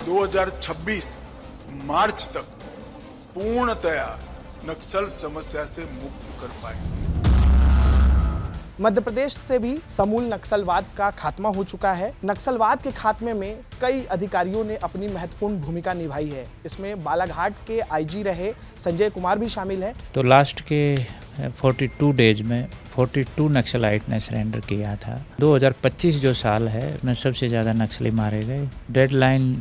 2026 मार्च तक पूर्णतया नक्सल समस्या से मुक्त कर पाए। मध्य प्रदेश से भी समूल नक्सलवाद का खात्मा हो चुका है। नक्सलवाद के खात्मे में कई अधिकारियों ने अपनी महत्वपूर्ण भूमिका निभाई है। इसमें बालाघाट के आईजी रहे संजय कुमार भी शामिल हैं। तो लास्ट के 42 डेज में 42 नक्सलाइट ने सरेंडर किया था। 2025 जो साल है उसमें सबसे ज़्यादा नक्सली मारे गए। डेडलाइन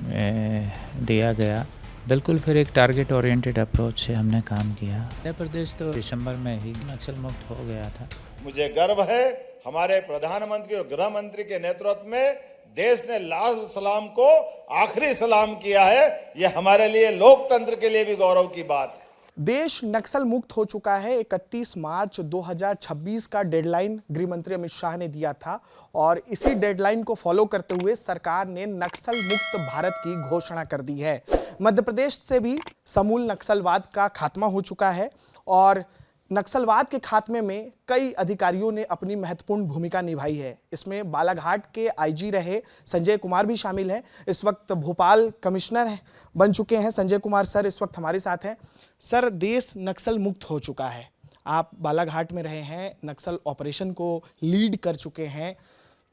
दिया गया, बिल्कुल फिर एक टारगेट ओरिएंटेड अप्रोच से हमने काम किया। मध्य प्रदेश तो दिसंबर में ही नक्सल मुक्त हो गया था। मुझे गर्व है हमारे प्रधानमंत्री और गृह मंत्री के नेतृत्व में देश ने लाल सलाम को आखिरी सलाम किया है। ये हमारे लिए लोकतंत्र के लिए भी गौरव की बात है। देश नक्सल मुक्त हो चुका है। 31 मार्च 2026 का डेडलाइन गृह मंत्री अमित शाह ने दिया था और इसी डेडलाइन को फॉलो करते हुए सरकार ने नक्सल मुक्त भारत की घोषणा कर दी है। मध्य प्रदेश से भी समूल नक्सलवाद का खात्मा हो चुका है और नक्सलवाद के खात्मे में कई अधिकारियों ने अपनी महत्वपूर्ण भूमिका निभाई है। इसमें बालाघाट के आईजी रहे संजय कुमार भी शामिल हैं। इस वक्त भोपाल कमिश्नर बन चुके हैं संजय कुमार सर, इस वक्त हमारे साथ हैं। सर, देश नक्सल मुक्त हो चुका है। आप बालाघाट में रहे हैं, नक्सल ऑपरेशन को लीड कर चुके हैं।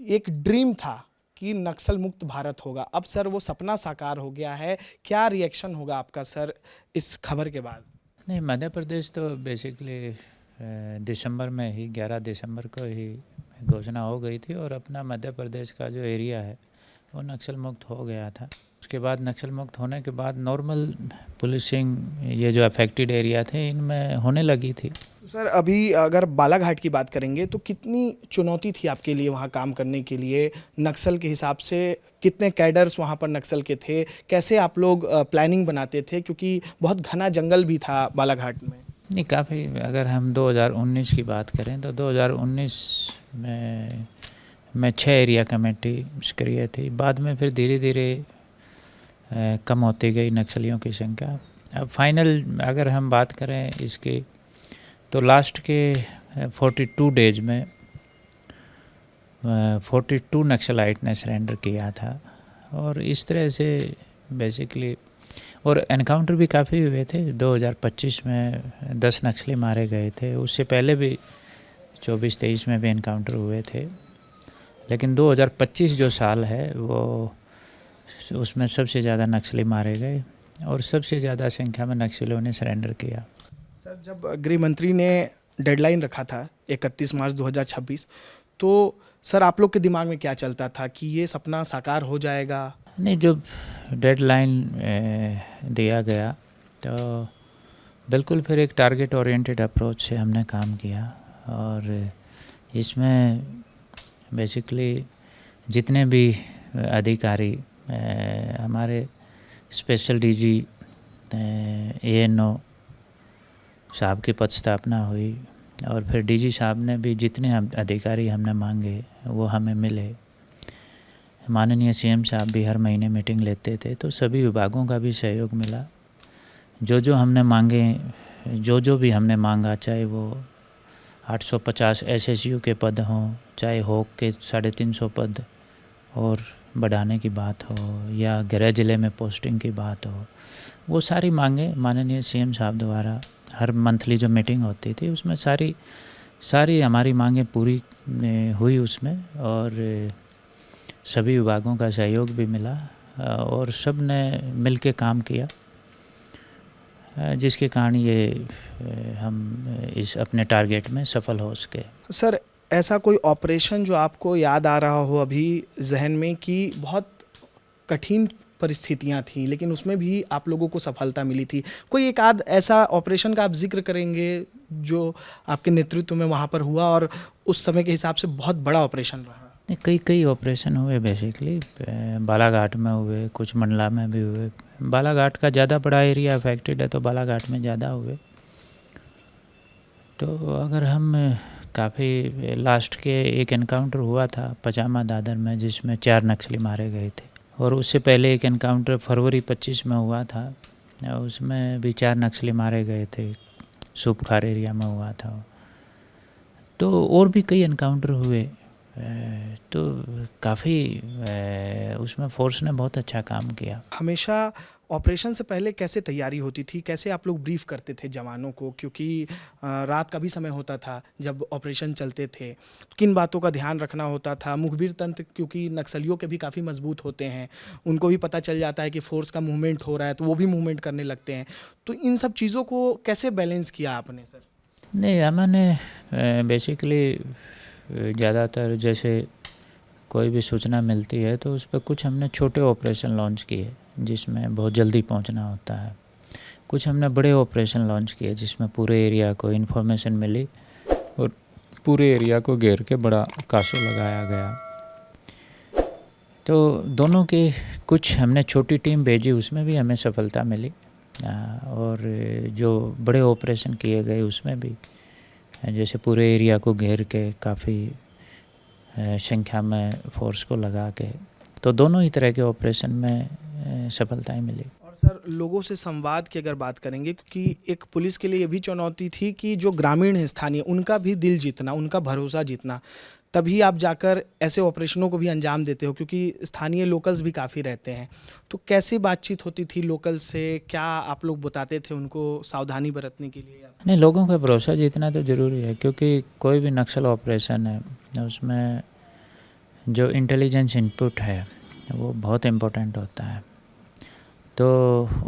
एक ड्रीम था कि नक्सल मुक्त भारत होगा, अब सर वो सपना साकार हो गया है। क्या रिएक्शन होगा आपका सर इस खबर के बाद? नहीं, मध्य प्रदेश तो बेसिकली दिसंबर में ही 11 दिसंबर को ही घोषणा हो गई थी और अपना मध्य प्रदेश का जो एरिया है वो नक्सल मुक्त हो गया था। उसके बाद नक्सल मुक्त होने के बाद नॉर्मल पुलिसिंग ये जो अफेक्टेड एरिया थे इनमें होने लगी थी। सर, अभी अगर बालाघाट की बात करेंगे तो कितनी चुनौती थी आपके लिए वहाँ काम करने के लिए? नक्सल के हिसाब से कितने कैडर्स वहाँ पर नक्सल के थे? कैसे आप लोग प्लानिंग बनाते थे, क्योंकि बहुत घना जंगल भी था बालाघाट में? नहीं, काफ़ी, अगर हम 2019 की बात करें तो 2019 में मैं 6 एरिया कमेटी सक्रिय थी। बाद में फिर धीरे धीरे कम होती गई नक्सलियों की संख्या। अब फाइनल अगर हम बात करें इसकी तो लास्ट के 42 डेज में 42 नक्सलाइट ने सरेंडर किया था और इस तरह से बेसिकली, और एनकाउंटर भी काफ़ी हुए थे। 2025 में 10 नक्सली मारे गए थे, उससे पहले भी 24-23 में भी एनकाउंटर हुए थे। लेकिन 2025 जो साल है वो उसमें सबसे ज़्यादा नक्सली मारे गए और सबसे ज़्यादा संख्या में नक्सलियों ने सरेंडर किया। सर, जब गृह मंत्री ने डेडलाइन रखा था 31 मार्च 2026, तो सर आप लोग के दिमाग में क्या चलता था कि ये सपना साकार हो जाएगा? नहीं, जब डेडलाइन दिया गया तो बिल्कुल फिर एक टारगेट ओरिएंटेड अप्रोच से हमने काम किया और इसमें बेसिकली जितने भी अधिकारी हमारे स्पेशल डीजी ANO साहब की पद स्थापना हुई और फिर डीजी साहब ने भी जितने अधिकारी हमने मांगे वो हमें मिले। माननीय CM साहब भी हर महीने मीटिंग लेते थे, तो सभी विभागों का भी सहयोग मिला। जो हमने मांगे, जो भी हमने मांगा, चाहे वो 850 SSU के पद हों, चाहे होक के 350 पद और बढ़ाने की बात हो या गृह जिले में पोस्टिंग की बात हो, वो सारी मांगे माननीय CM साहब द्वारा हर मंथली जो मीटिंग होती थी उसमें सारी हमारी मांगें पूरी हुई उसमें और सभी विभागों का सहयोग भी मिला और सब ने मिल के काम किया, जिसके कारण ये हम इस अपने टारगेट में सफल हो सके। सर, ऐसा कोई ऑपरेशन जो आपको याद आ रहा हो अभी जहन में कि बहुत कठिन परिस्थितियां थी लेकिन उसमें भी आप लोगों को सफलता मिली थी? कोई एक आध ऐसा ऑपरेशन का आप जिक्र करेंगे जो आपके नेतृत्व में वहाँ पर हुआ और उस समय के हिसाब से बहुत बड़ा ऑपरेशन रहा? कई ऑपरेशन हुए, बेसिकली बालाघाट में हुए, कुछ मंडला में भी हुए। बालाघाट का ज़्यादा बड़ा एरिया अफेक्टेड है तो बालाघाट में ज़्यादा हुए। तो अगर हम काफ़ी लास्ट के एक एनकाउंटर हुआ था पचामा दादर में जिसमें 4 नक्सली मारे गए थे और उससे पहले एक एनकाउंटर फरवरी 25 में हुआ था, उसमें भी 4 नक्सली मारे गए थे, सूपखार एरिया में हुआ था। तो और भी कई एनकाउंटर हुए तो काफ़ी उसमें फोर्स ने बहुत अच्छा काम किया। हमेशा ऑपरेशन से पहले कैसे तैयारी होती थी, कैसे आप लोग ब्रीफ करते थे जवानों को, क्योंकि रात का भी समय होता था जब ऑपरेशन चलते थे, किन बातों का ध्यान रखना होता था? मुखबिर तंत्र क्योंकि नक्सलियों के भी काफ़ी मजबूत होते हैं, उनको भी पता चल जाता है कि फोर्स का मूवमेंट हो रहा है तो वो भी मूवमेंट करने लगते हैं, तो इन सब चीज़ों को कैसे बैलेंस किया आपने सर? नहीं, हमने बेसिकली ज़्यादातर जैसे कोई भी सूचना मिलती है तो उस पर कुछ हमने छोटे ऑपरेशन लॉन्च किए जिसमें बहुत जल्दी पहुंचना होता है, कुछ हमने बड़े ऑपरेशन लॉन्च किए जिसमें पूरे एरिया को इन्फॉर्मेशन मिली और पूरे एरिया को घेर के बड़ा कासो लगाया गया। तो दोनों के कुछ हमने छोटी टीम भेजी, उसमें भी हमें सफलता मिली, और जो बड़े ऑपरेशन किए गए उसमें भी जैसे पूरे एरिया को घेर के काफ़ी संख्या में फोर्स को लगा के, तो दोनों ही तरह के ऑपरेशन में सफलताएं मिली। और सर लोगों से संवाद की अगर बात करेंगे, क्योंकि एक पुलिस के लिए ये भी चुनौती थी कि जो ग्रामीण हैं स्थानीय, उनका भी दिल जीतना, उनका भरोसा जीतना, तभी आप जाकर ऐसे ऑपरेशनों को भी अंजाम देते हो, क्योंकि स्थानीय लोकल्स भी काफ़ी रहते हैं। तो कैसी बातचीत होती थी लोकल से, क्या आप लोग बताते थे उनको सावधानी बरतने के लिए? नहीं, लोगों का भरोसा जीतना तो ज़रूरी है, क्योंकि कोई भी नक्सल ऑपरेशन है उसमें जो इंटेलिजेंस इनपुट है वो बहुत इम्पोर्टेंट होता है। तो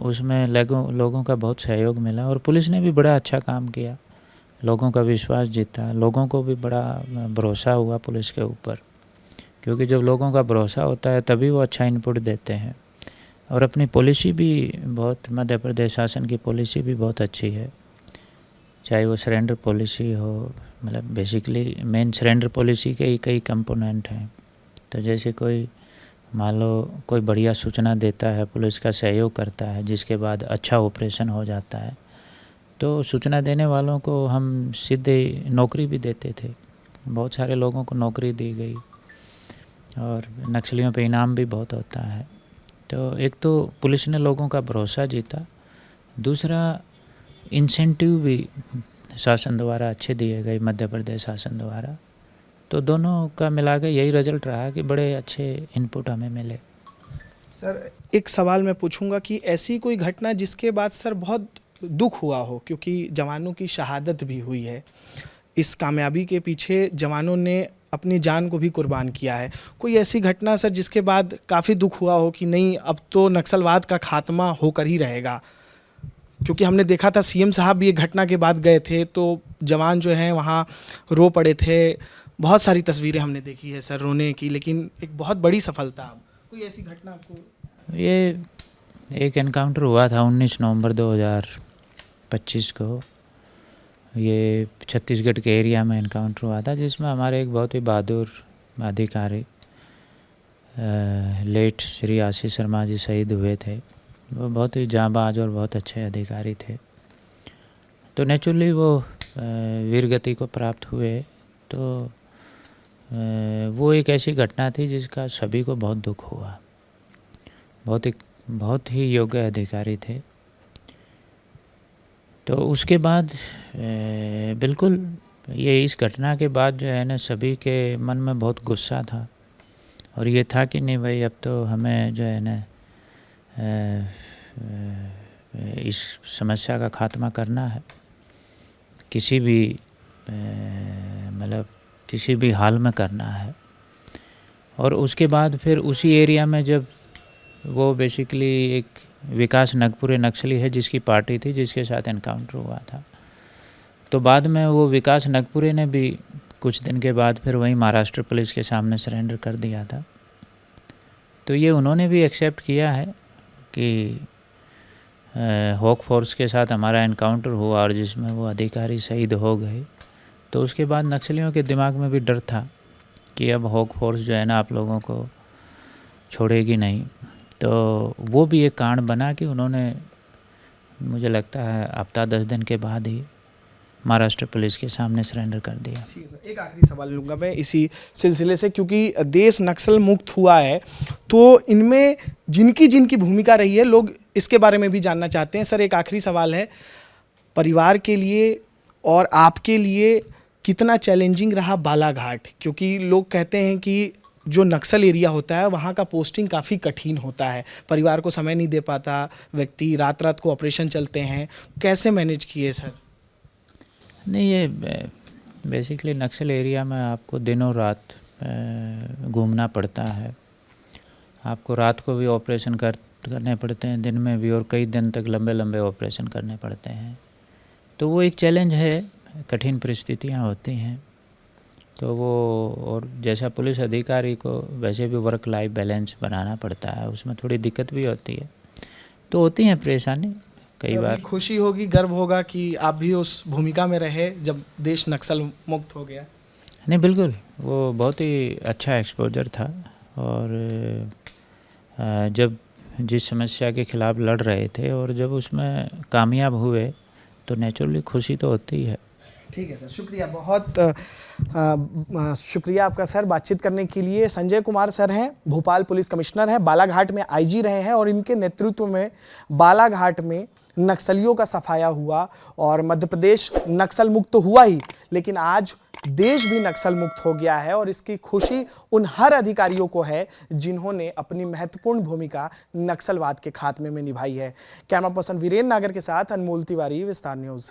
उसमें लोगों का बहुत सहयोग मिला और पुलिस ने भी बड़ा अच्छा काम किया, लोगों का विश्वास जीता, लोगों को भी बड़ा भरोसा हुआ पुलिस के ऊपर, क्योंकि जब लोगों का भरोसा होता है तभी वो अच्छा इनपुट देते हैं। और अपनी पॉलिसी भी बहुत, मध्य प्रदेश शासन की पॉलिसी भी बहुत अच्छी है, चाहे वो सरेंडर पॉलिसी हो, मतलब बेसिकली मेन सरेंडर पॉलिसी के ही कई कंपोनेंट हैं। तो जैसे कोई मान लो कोई बढ़िया सूचना देता है, पुलिस का सहयोग करता है, जिसके बाद अच्छा ऑपरेशन हो जाता है, तो सूचना देने वालों को हम सीधे नौकरी भी देते थे। बहुत सारे लोगों को नौकरी दी गई और नक्सलियों पे इनाम भी बहुत होता है। तो एक तो पुलिस ने लोगों का भरोसा जीता, दूसरा इंसेंटिव भी शासन द्वारा अच्छे दिए गए, मध्य प्रदेश शासन द्वारा। तो दोनों का मिला के यही रिजल्ट रहा कि बड़े अच्छे इनपुट हमें मिले। सर एक सवाल मैं पूछूंगा कि ऐसी कोई घटना जिसके बाद सर बहुत दुख हुआ हो, क्योंकि जवानों की शहादत भी हुई है, इस कामयाबी के पीछे जवानों ने अपनी जान को भी कुर्बान किया है, कोई ऐसी घटना सर जिसके बाद काफ़ी दुख हुआ हो कि नहीं अब तो नक्सलवाद का खात्मा होकर ही रहेगा? क्योंकि हमने देखा था सीएम साहब भी एक घटना के बाद गए थे तो जवान जो हैं वहाँ रो पड़े थे, बहुत सारी तस्वीरें हमने देखी है सर रोने की, लेकिन एक बहुत बड़ी सफलता। कोई ऐसी घटना आपको? ये एक एनकाउंटर हुआ था 19 नवंबर 2025 को, ये छत्तीसगढ़ के एरिया में एनकाउंटर हुआ था, जिसमें हमारे एक बहुत ही बहादुर अधिकारी लेट श्री आशीष शर्मा जी शहीद हुए थे। वो बहुत ही जांबाज और बहुत अच्छे अधिकारी थे। तो नेचुरली वो वीरगति को प्राप्त हुए। तो वो एक ऐसी घटना थी जिसका सभी को बहुत दुख हुआ। बहुत ही योग्य अधिकारी थे। तो उसके बाद बिल्कुल ये इस घटना के बाद जो है ना सभी के मन में बहुत गुस्सा था और ये था कि नहीं भाई अब तो हमें जो है ना इस समस्या का खात्मा करना है, किसी भी मतलब किसी भी हाल में करना है। और उसके बाद फिर उसी एरिया में जब वो बेसिकली एक विकास नगपुरे नक्सली है जिसकी पार्टी थी जिसके साथ एनकाउंटर हुआ था, तो बाद में वो विकास नगपुरे ने भी कुछ दिन के बाद फिर वहीं महाराष्ट्र पुलिस के सामने सरेंडर कर दिया था। तो ये उन्होंने भी एक्सेप्ट किया है कि हॉक फोर्स के साथ हमारा एनकाउंटर हुआ और जिसमें वो अधिकारी शहीद हो गए। तो उसके बाद नक्सलियों के दिमाग में भी डर था कि अब हॉक फोर्स जो है ना आप लोगों को छोड़ेगी नहीं। तो वो भी एक कारण बना कि उन्होंने मुझे लगता है हफ्ता 10 दिन के बाद ही महाराष्ट्र पुलिस के सामने सरेंडर कर दिया। एक आखिरी सवाल लूँगा मैं इसी सिलसिले से, क्योंकि देश नक्सल मुक्त हुआ है तो इनमें जिनकी जिनकी भूमिका रही है लोग इसके बारे में भी जानना चाहते हैं। सर एक आखिरी सवाल है, परिवार के लिए और आपके लिए कितना चैलेंजिंग रहा बालाघाट, क्योंकि लोग कहते हैं कि जो नक्सल एरिया होता है वहाँ का पोस्टिंग काफ़ी कठिन होता है, परिवार को समय नहीं दे पाता व्यक्ति, रात रात को ऑपरेशन चलते हैं, कैसे मैनेज किए सर? नहीं, ये बेसिकली नक्सल एरिया में आपको दिनों रात घूमना पड़ता है। आपको रात को भी ऑपरेशन करने पड़ते हैं, दिन में भी, और कई दिन तक लंबे लंबे ऑपरेशन करने पड़ते हैं। तो वो एक चैलेंज है, कठिन परिस्थितियाँ होती हैं। तो वो, और जैसा पुलिस अधिकारी को वैसे भी वर्क लाइफ बैलेंस बनाना पड़ता है, उसमें थोड़ी दिक्कत भी होती है। तो होती हैं परेशानी कई बार। खुशी होगी, गर्व होगा कि आप भी उस भूमिका में रहे जब देश नक्सल मुक्त हो गया। नहीं, बिल्कुल, वो बहुत ही अच्छा एक्सपोजर था। और जब जिस समस्या के खिलाफ लड़ रहे थे और जब उसमें कामयाब हुए तो नेचुरली खुशी तो होती है। ठीक है सर, शुक्रिया, बहुत शुक्रिया आपका सर बातचीत करने के लिए। संजय कुमार सर हैं, भोपाल पुलिस कमिश्नर हैं, बालाघाट में आईजी रहे हैं और इनके नेतृत्व में बालाघाट में नक्सलियों का सफाया हुआ और मध्य प्रदेश नक्सल मुक्त तो हुआ ही, लेकिन आज देश भी नक्सल मुक्त हो गया है और इसकी खुशी उन हर अधिकारियों को है जिन्होंने अपनी महत्वपूर्ण भूमिका नक्सलवाद के खात्मे में निभाई है। कैमरा पर्सन वीरेंद्र नागर के साथ अनमोल तिवारी, विस्तार न्यूज।